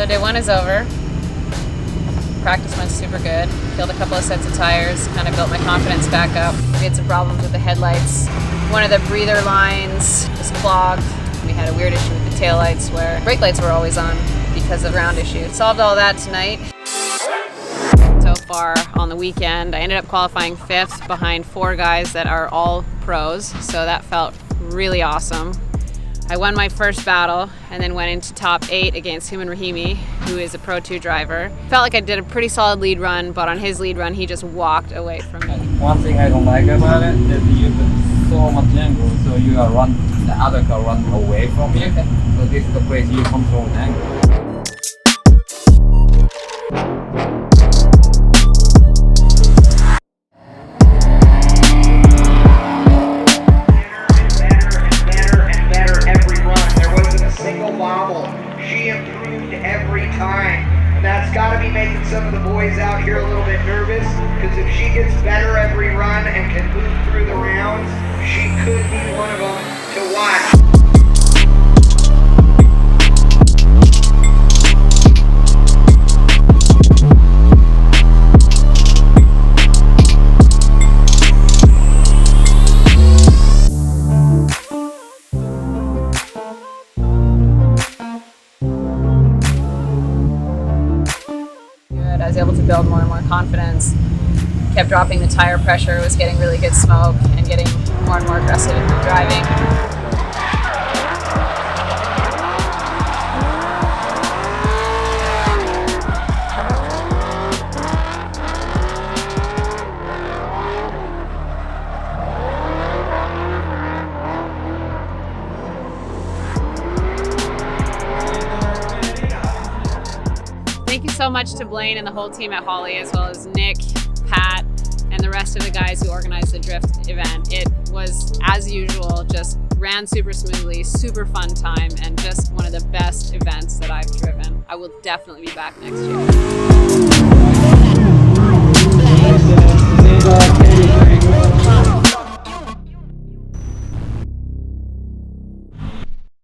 So day one is over. Practice went super good. Filled a couple of sets of tires, kind of built my confidence back up. We had some problems with the headlights. One of the breather lines was clogged. We had a weird issue with the taillights where brake lights were always on because of ground issue. Solved all that tonight. So far on the weekend, I ended up qualifying 5th behind 4 guys that are all pros, so that felt really awesome. I won my first battle and then went into top 8 against Human Rahimi, who is a Pro 2 driver. Felt like I did a pretty solid lead run, but on his lead run, he just walked away from me. One thing I don't like about it is you put so much angle, so you are the other car run away from you. Okay. So this is the place you control the angle. That's got to be making some of the boys out here a little bit nervous, because if she gets better every run and can move through the rounds, she could be one of them to watch. I was able to build more and more confidence, kept dropping the tire pressure, was getting really good smoke, and getting more and more aggressive in my driving. Thank you so much to Blaine and the whole team at Holley, as well as Nick, Pat, and the rest of the guys who organized the drift event. It was, as usual, just ran super smoothly, super fun time, and just one of the best events that I've driven. I will definitely be back next year.